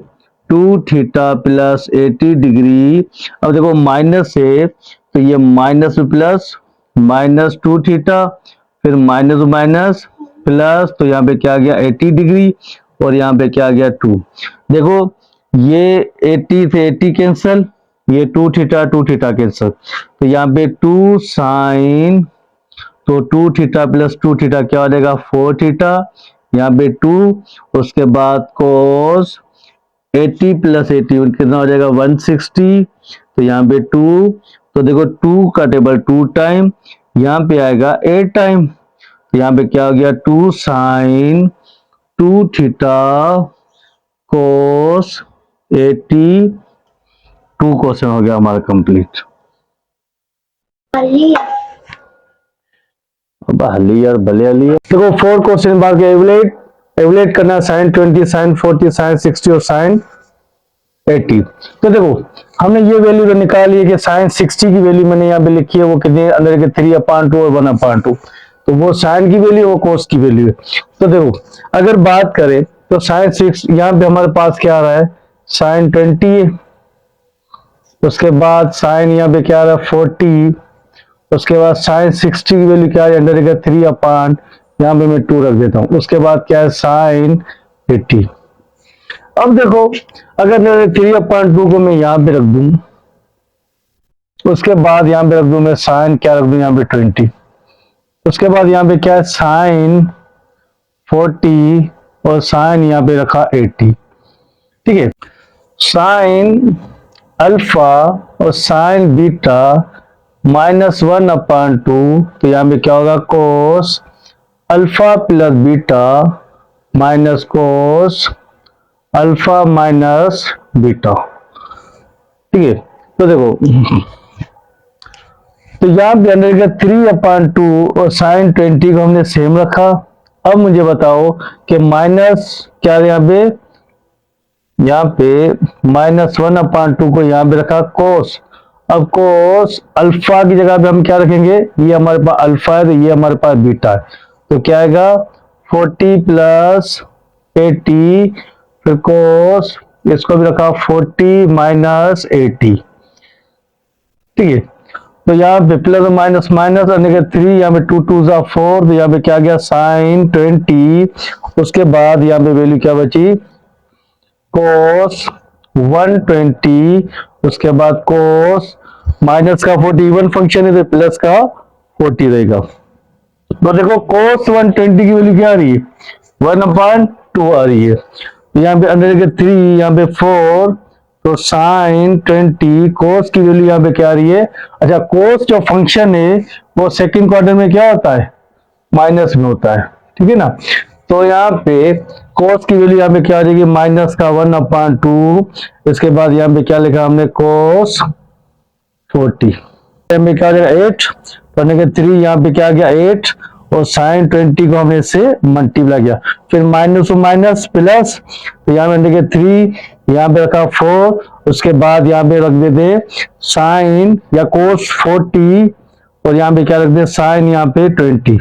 2 थीटा प्लस 80 डिग्री। अब देखो माइनस है तो ये माइनस प्लस माइनस 2 थीटा, फिर माइनस माइनस प्लस, तो यहाँ पे क्या आ गया 80 डिग्री, और यहाँ पे क्या आ गया 2। देखो ये 80 से 80 कैंसल, ये 2 थीटा कैंसल, तो यहाँ पे 2 साइन, तो 2 थीटा प्लस 2 थीटा क्या हो जाएगा 4 थीटा, यहाँ पे 2, उसके बाद कोस 80 प्लस 80 कितना हो जाएगा 160, तो यहाँ पे 2, तो देखो 2 का टेबल 2 टाइम, यहाँ पे आएगा 8 टाइम, तो यहाँ पे क्या हो गया 2 साइन 2 थीटा कोस 80, 2 क्वेश्चन हो गया हमारा कंप्लीट। यार भले अली है। देखो 4 क्वेश्चन बार के एवलेट करना, साइन 20 साइन 40 साइन 60 और साइन 80। तो देखो हमने ये वैल्यू तो निकाली है कि साइन 60 की वैल्यू मैंने यहाँ पे लिखी है वो कितनी अंदर के 3/2 और 1/2, तो वो साइन की वैल्यू वो कोस की वैल्यू है। तो देखो अगर बात करें तो साइन 6 यहाँ पे हमारे पास क्या आ रहा है साइन 20 है, उसके बाद साइन यहाँ पे क्या आ रहा है 40, उसके बाद साइन 60 की वैल्यू क्या है अंडर का 3/, यहाँ पे मैं 2 रख देता हूँ, उसके बाद क्या है साइन 80। अब देखो अगर मैं 3/2 को मैं यहाँ पे रख दूं, उसके बाद यहाँ पे रख दूं मैं साइन क्या रख दूं यहाँ पे 20, उसके बाद यहाँ पे क्या है साइन 40 और साइन यहाँ पे रखा 80, ठीक है। साइन अल्फा और साइन बीटा -1/2, तो यहाँ पे क्या होगा cos alpha plus beta minus cos alpha minus beta, ठीक है। तो देखो तो यहाँ पे अंदर का 3/2 और साइन 20 को हमने सेम रखा। अब मुझे बताओ कि माइनस क्या यहाँ पे -1/2 को यहाँ पे रखा कोस, अब कोस अल्फा की जगह पे हम क्या रखेंगे, ये हमारे पास अल्फा है तो ये हमारे पास बीटा है, तो क्या आएगा 40 प्लस 80, फिर कोस इसको भी रखा 40 माइनस 80, ठीक है। तो यहाँ पे प्लस माइनस माइनस 3, यहाँ पे 2 2 जा 4, तो यहाँ पे क्या गया साइन 20, उसके बाद यहाँ पे वैल्यू क्या बची कोस 120, उसके बाद कोस माइनस का 41 फंक्शन है तो प्लस का 40 रहेगा। तो देखो कोस 120 की वैल्यू क्या आ रही है 1/2 आ रही है, यहाँ पे अंदर के 3, यहाँ पे 4, तो साइन 20 कोस की वैल्यू यहाँ पे क्या आ रही है। अच्छा कोस जो फंक्शन है वो सेकंड क्वार्टर में क्या होता है माइनस में होता है, ठीक है ना। तो यहाँ पे कोस की वैल्यू यहाँ पे क्या आ जाएगी माइनस का 1/2, इसके बाद यहाँ पे क्या लिखा हमने कोस 40, यहाँ पे क्या आ जाएगा 8, पढ़ने के 3 यहाँ पे क्या आ गया 8, और साइन 20 को हमने इससे मल्टीप्लाई किया, फिर माइनस और माइनस प्लस, तो यहाँ पे देखिए 3, यहाँ पे रखा 4, उसके बाद यहाँ पे रख देते साइन या कोस 40, और यहाँ पे क्या रख दे साइन यहाँ पे 20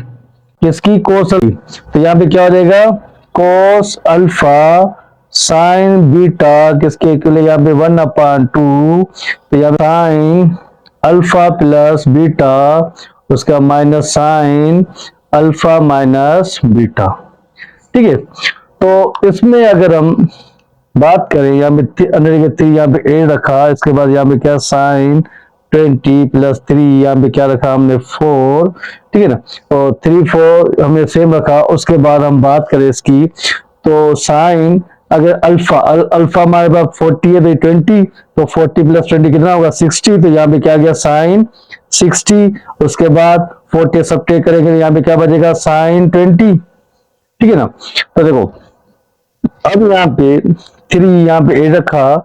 किसकी कोस, तो यहाँ पे क्या हो जाएगा कोस अल्फा साइन बीटा किसके इक्वल है यहाँ पे 1/2, तो यहाँ साइन अल्फा प्लस बीटा उसका minus sign alpha minus beta, ठीक है। तो इसमें अगर हम बात करें यहाँ पे अंदर के 3 यहाँ पे ए रखा, इसके बाद यहाँ पे क्या साइन 20 प्लस 3 यहाँ पे क्या रखा हमने 4, ठीक है ना, और 3 4 हमने सेम रखा। उसके बाद हम बात करें इसकी तो साइन अगर अल्फा हमारे पास 40 है तो 20, तो 40 प्लस 20 कितना होगा 60, तो यहाँ पे क्या गया साइन 60, उसके बाद 40 सब्ट्रैक्ट करेंगे तो यहाँ पे क्या बचेगा साइन 20, ठीक है ना। तो देखो अब यहाँ पे 3 यहाँ पे ए रखा,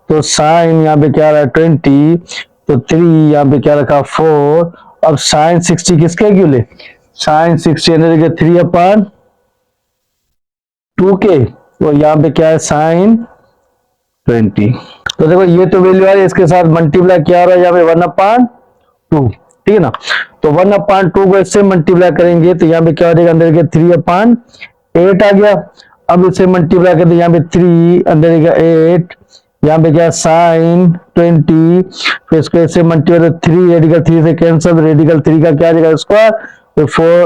तो साइन यहाँ पे क्या रहा है 20, तो 3 यहाँ पे क्या रखा 4। अब साइन 60 किसके क्यों साइन 60 3 अपॉन 2 के, तो यहाँ पे क्या है साइन 20। तो देखो ये तो वैल्यू आ रही है, इसके साथ मल्टीप्लाई क्या हो रहा है यहाँ पे 1/2, ठीक है ना। तो 1/2 को इससे मल्टीप्लाई करेंगे तो यहाँ पे क्या हो जाएगा अंदर के 3/8 आ गया। अब इसे मल्टीप्लाई करते यहाँ पे 3 अंदर का 8, यहाँ पे क्या साइन 20, फिर इसको ऐसे मल्टीप्लाई 3 रेडिकल 3 से कैंसिल, रेडिकल 3 का क्या आ जाएगा स्क्वायर, तो 4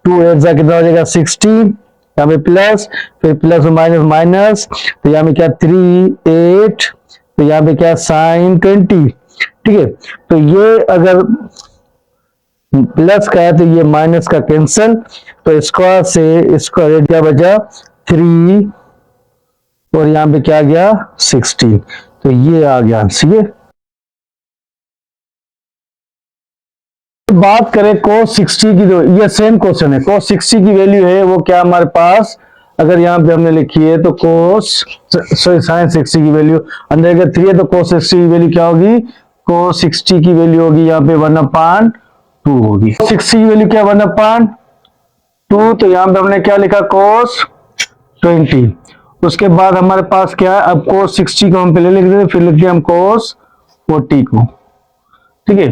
2 8 जा कितना हो जाएगा 60, यहाँ पे प्लस, फिर प्लस माइनस माइनस, तो यहाँ पे क्या 3 8, तो यहाँ पे क्या साइन 20, ठीक है। तो ये अगर प्लस का है तो ये माइनस का कैंसिल, तो स्क्वायर से स्क्वायर क्या बचा 3, और यहाँ पे क्या आ गया 16, तो ये आ गया ठीक है। बात करें cos 60 की, जो ये सेम क्वेश्चन है, cos 60 की वैल्यू है वो क्या हमारे पास, अगर यहाँ पे हमने लिखी है तो sin 60 की वैल्यू अंदर अगर 3 है तो cos 60 की वैल्यू क्या होगी, cos 60 की वैल्यू होगी यहाँ पे 1/2 होगी। 60 की वैल्यू क्या 1/2, तो यहाँ पे हमने क्या लिखा cos 20। उसके बाद हमारे पास क्या है, अब cos 60 को हम पहले लिख देते, फिर लिखते हम cos 40 को, ठीक है।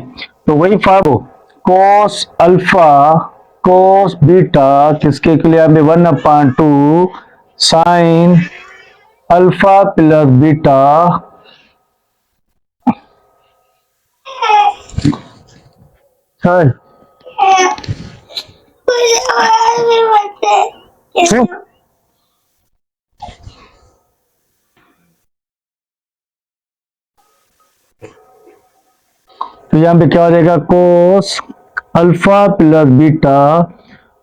तो वही formula cos alpha cos beta किसके के लिए यहाँ पे 1/2 साइन अल्फा प्लस बीटा तो यहाँ पे क्या हो जाएगा cos अल्फा प्लस बीटा,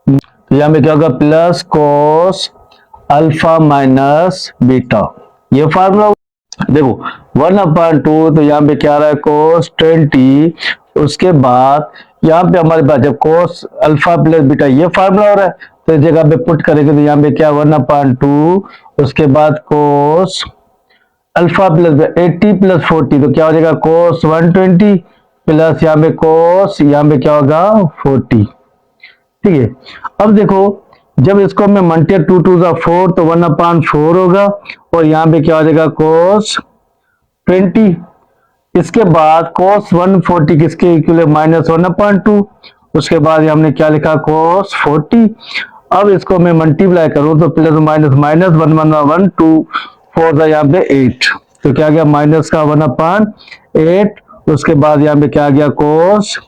तो यहाँ पे क्या होगा plus cos alpha minus beta, ये फार्मूला। देखो 1/2, तो यहाँ पे क्या आ रहा है cos 20, उसके बाद यहाँ पे हमारे पास जब cos अल्फा प्लस बीटा ये फार्मूला हो रहा है, तो इस जगह पे पुट करेंगे तो यहाँ पे क्या 1/2, उसके बाद cos अल्फा प्लस 80 प्लस 40, तो क्या हो जाएगा cos 120 प्लस यहाँ पे cos यहाँ पे क्या होगा 40, ठीक है। अब देखो जब इसको मैं मल्टीप्लाई 2 2 जा 4, तो 1/4 होगा, और यहाँ पे क्या हो जाएगा cos 20, इसके बाद cos 140 किसके इक्वल -1/2, उसके बाद हमने क्या लिखा cos 40। अब इसको मैं मल्टीप्लाई करूं तो प्लस माइनस माइनस 1 1 1 2 4 यहाँ पे 8, तो क्या गया माइनस का 1/8, उसके बाद यहाँ पे क्या गया cos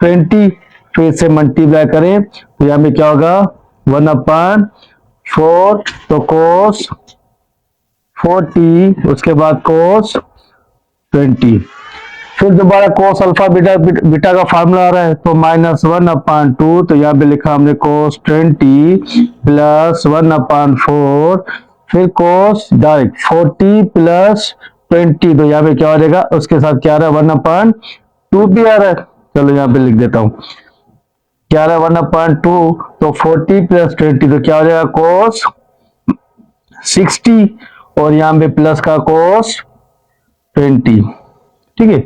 20, फिर से मल्टीप्लाई करें तो यहाँ पे क्या होगा 1/4, तो cos 40, उसके बाद cos 20, फिर दोबारा cos अल्फा बीटा बीटा का फार्मूला आ रहा है, तो -1/2, तो यहाँ पे लिखा हमने cos 20 प्लस 1/4, फिर cos डायरेक्ट 40 प्लस 20, तो यहाँ पे क्या हो जाएगा उसके साथ क्या आ रहा है 1/2 भी आ रहा है, चलो यहाँ पे लिख देता हूँ क्या आ रहा है 1/2, तो 40 प्लस 20, तो क्या हो जाएगा cos 60, और यहाँ पे प्लस का cos 20, ठीक है।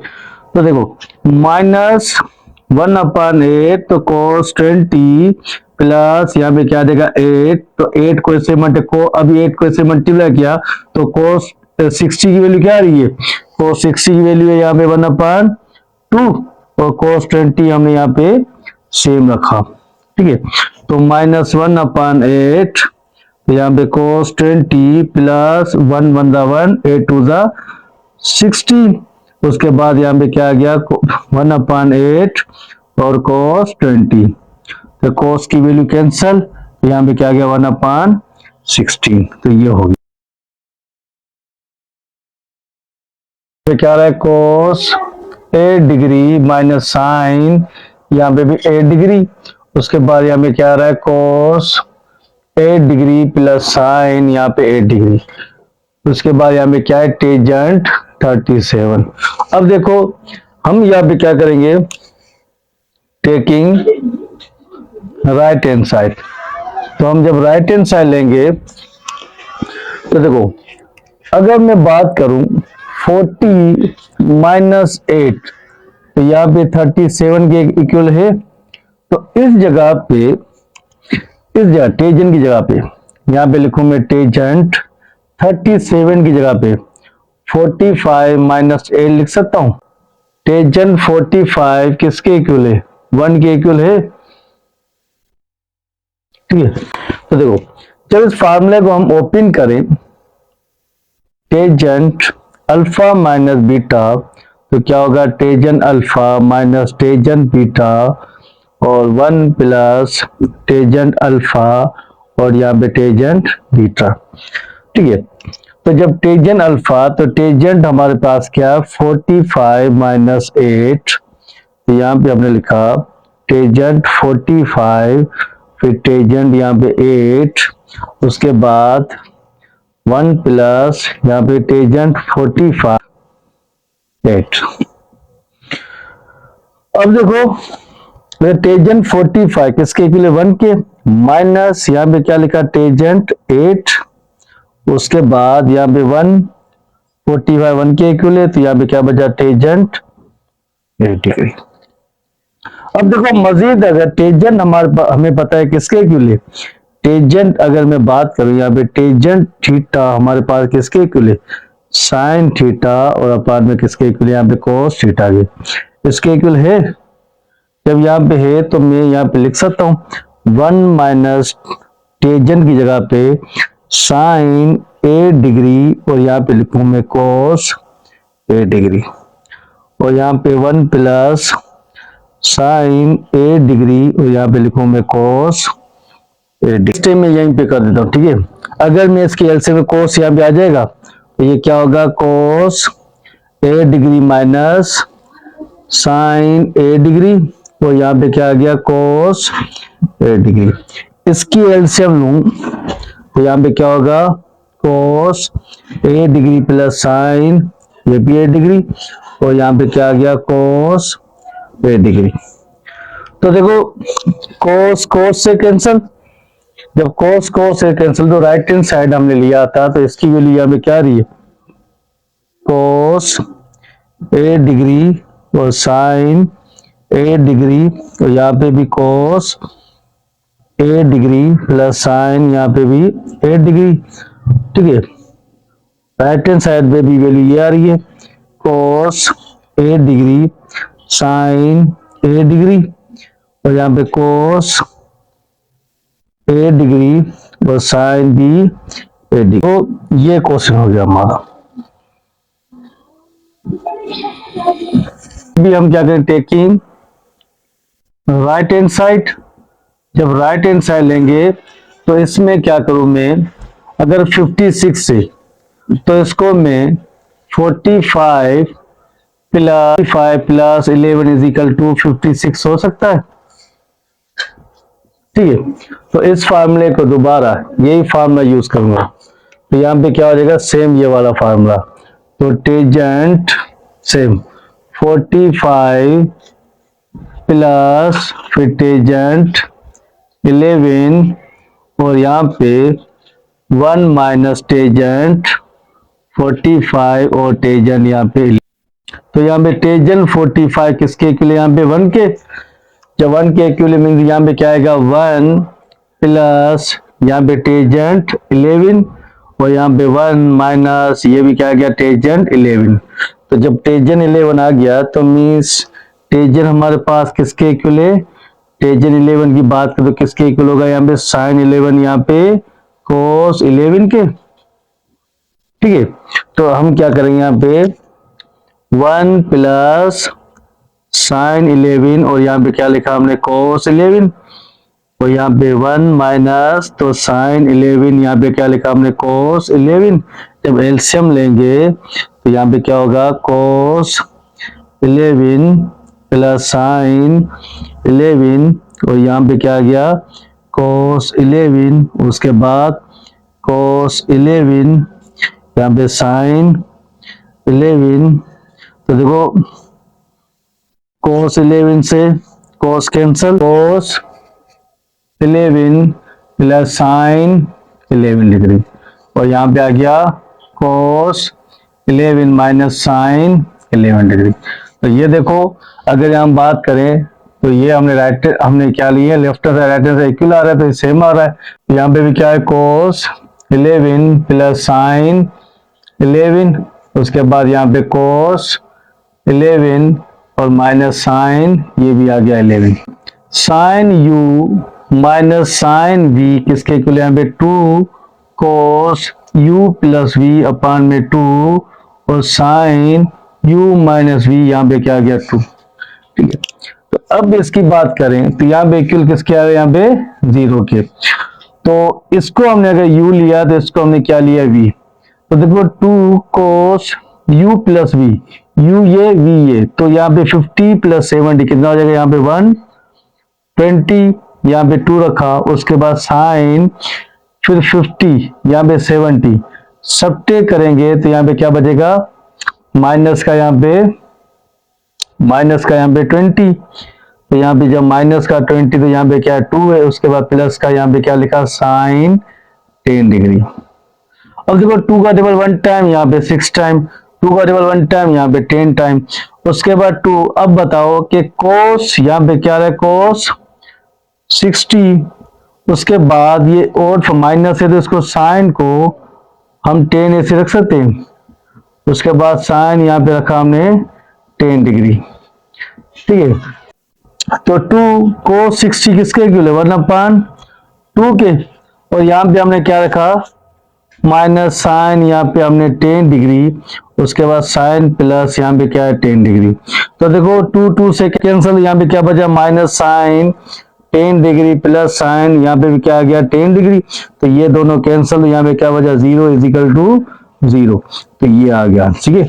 तो देखो -1/8, तो cos 20 प्लस यहाँ पे क्या देगा 8, तो 8 को ऐसे को अभी 8 को ऐसे मल्टीप्लाई किया तो cos 60 की वैल्यू क्या आ रही है, cos 60 की वैल्यू है यहाँ पे 1/2, और cos 20 हमने यहाँ पे सेम रखा, ठीक है। तो -1/8, तो यहाँ पे cos 20 प्लस 1 1 1 8 2 16, उसके बाद यहाँ पे क्या आ गया 1/8 और cos 20, तो cos की वैल्यू कैंसल, तो यहाँ पे क्या आ गया 1/16, तो ये हो गया। क्या आ रहा है cos 8 डिग्री माइनस साइन यहाँ पे भी 8 डिग्री, उसके बाद यहाँ पे क्या आ रहा है cos 8 डिग्री प्लस साइन यहाँ पे 8 डिग्री, उसके बाद यहाँ पे क्या है टेंजेंट 37। अब देखो हम यहाँ पे क्या करेंगे टेकिंग राइट हैंड साइड, तो हम जब राइट हैंड साइड लेंगे तो देखो अगर मैं बात करूं 40 माइनस 8, तो यहाँ पे 37 के इक्वल है। तो इस जगह पे, इस जगह टेंजेंट की जगह पे यहाँ पे लिखूं मैं टेंजेंट 37 की जगह पे 45 माइनस 8 लिख सकता हूं। टेंजेंट 45 किसके इक्वल है? 1 के इक्वल है। ठीक है, तो देखो जब इस फार्मूले को हम ओपन करें, टेंजेंट अल्फा माइनस बीटा, तो क्या होगा? Tangent alpha minus tangent beta और 1 प्लस टेंजेंट अल्फा और यहाँ पे टेंजेंट बीटा। ठीक है, तो जब टेंजेंट अल्फा, तो टेंजेंट हमारे पास क्या है? 45 माइनस 8, तो यहाँ पे हमने लिखा टेंजेंट 45, फिर टेंजेंट यहाँ पे 8, उसके बाद 1 प्लस यहाँ पे टेंजेंट 45 8। अब देखो टेंजेंट 45 किसके इक्वल है? 1 के, माइनस यहाँ पे क्या लिखा? टेंजेंट 8, उसके बाद यहाँ पे 145 1 के इक्वल है, तो यहाँ पे क्या बचा? Tangent 8 degree. अब देखो मजीद अगर टेंजेंट हमें पता है किसके इक्वल है, टेंजेंट अगर मैं बात करूं यहाँ पे टेंजेंट थीटा हमारे पास किसके इक्वल है? साइन थीटा, और अपार में किसके इक्वल है? यहाँ पे कोस थीटा के, इसके इक्वल है। जब यहाँ पे है तो मैं यहाँ पे लिख सकता हूं 1 माइनस टेंजेंट की जगह पे साइन 8 डिग्री, और यहाँ पे लिखूं मैं कोस 8 डिग्री, और यहाँ पे 1 प्लस साइन 8 डिग्री, और यहाँ पे लिखूं मैं कोस 8 डिग्री। मैं यहीं पे कर देता हूँ। ठीक है, अगर मैं इसके एलसीएम में कोस यहाँ पे आ जाएगा, तो ये क्या होगा? कोस 8 डिग्री माइनस साइन 8 डिग्री, और यहाँ पे क्या आ गया? कोस 8 डिग्री। इसकी एलसीएम लूं तो यहाँ पे क्या होगा? कोस 8 डिग्री प्लस साइन, ये भी 8 डिग्री, और यहाँ पे क्या आ गया? कोस 8 डिग्री। तो देखो कोस कोस से कैंसिल, जब कोस कोस से कैंसिल तो राइट हैंड साइड हमने लिया था, तो इसकी वैल्यू यहाँ पे क्या रही है? कोस 8 डिग्री और साइन 8 डिग्री, तो यहाँ पे भी कोस 8 डिग्री प्लस साइन यहाँ पे भी 8 डिग्री। ठीक है, राइट हैंड साइड पे भी वैल्यू ये आ रही है, कोस 8 डिग्री साइन 8 डिग्री, और यहाँ पे कोस 8 डिग्री और साइन भी 8 डिग्री। तो ये क्वेश्चन हो गया हमारा। भी हम क्या करें? टेकिंग राइट हैंड साइड, जब राइट हैंड साइड लेंगे तो इसमें क्या करूं मैं? अगर 56 से, तो इसको मैं 45 प्लस 11 इज इक्वल टू 56 हो सकता है। ठीक है, तो इस फार्मूले को दोबारा यही फार्मूला यूज करूंगा, तो यहाँ पे क्या हो जाएगा? सेम ये वाला फार्मूला, तो टेंजेंट सेम 45 प्लस फिर टेंजेंट 11, और यहाँ पे 1 माइनस टेंजेंट 45 और टेंजेंट यहाँ पे, तो यहाँ पे टेंजेंट 45 किसके इक्वल है? यहाँ पे 1 के, जब 1 के इक्वल मीन यहाँ पे क्या आएगा? 1 प्लस यहाँ पे टेंजेंट 11, और यहाँ पे 1 माइनस ये भी क्या आ गया? टेंजेंट 11। तो जब टेंजेंट 11 आ गया तो मीन्स टेंजेंट हमारे पास किसके इक्वल है? टेंजेंट 11 की बात करें तो किसके इक्वल होगा? यहाँ पे साइन 11, यहाँ पे कोस 11 के। ठीक है, तो हम क्या करेंगे? यहाँ पे 1 प्लस साइन 11, और यहाँ पे क्या लिखा हमने? कोस 11, और यहाँ पे 1 माइनस तो साइन 11, यहाँ पे क्या लिखा हमने? कोस 11। जब एलसीएम लेंगे तो यहाँ पे क्या होगा? कोस 11 प्लस साइन 11, और यहाँ पे क्या आ गया? कोस 11, उसके बाद कोस 11, यहाँ पे साइन 11। तो देखो कोस 11 से कोस कैंसल, कोस 11 प्लस साइन 11 डिग्री, और यहाँ पे आ गया कोस 11 माइनस साइन 11 डिग्री। तो ये देखो, अगर हम बात करें तो ये हमने क्या लिया है, लेफ्ट हैंड राइट हैंड से इक्वल आ रहा है तो सेम आ रहा है। यहाँ पे भी क्या है, cos 11 प्लस साइन 11, उसके बाद यहाँ पे cos 11 और माइनस साइन, ये भी आ गया 11। Sine u minus sine v किसके इक्वल है, यहाँ पे 2 cos u plus v upon में 2 और साइन u माइनस v, यहाँ पे क्या आ गया 2। ठीक है, तो अब इसकी बात करें तो यहाँ पे इक्वल किसके आ रहे हैं, यहाँ पे 0 के। तो इसको हमने अगर u लिया तो इसको हमने क्या लिया v। तो देखो 2 cos u plus v, u ये v ये, तो यहाँ पे 50 प्लस 70 कितना हो जाएगा, यहाँ पे 120, यहाँ पे 2 रखा, उसके बाद साइन, फिर 50, यहाँ पे 70, सबटे करेंगे तो यहाँ पे क्या बचेगा, माइनस का यहाँ पे 20। तो यहाँ पे जब माइनस का 20 तो यहाँ पे क्या है 2 है, उसके बाद प्लस का यहाँ पे क्या लिखा, साइन 10 डिग्री। अब देखो 2 का टेबल 1 टाइम, यहाँ पे 6 टाइम, 2 का टेबल 1 टाइम, यहाँ पे 10 टाइम, उसके बाद 2। अब बताओ कि cos यहाँ पे क्या है, cos 60, उसके बाद ये और माइनस है तो इसको साइन को हम 10 ऐसे रख सकते हैं, उसके बाद साइन यहाँ पे रखा हमने 10 डिग्री। ठीक है, तो 2 cos 60 किसके इक्वल है, 1/2 के, और यहाँ पे हमने क्या रखा, माइनस साइन यहाँ पे हमने 10 डिग्री, उसके बाद साइन प्लस यहाँ पे क्या है 10 डिग्री। तो देखो 2 से कैंसिल, यहाँ पे क्या बचा, minus sine 10 degree plus sine यहाँ पे भी क्या आ गया 10 डिग्री, तो ये दोनों कैंसिल, यहाँ पे क्या बचा 0 इज इक्वल टू 0, तो ये आ गया। ठीक है।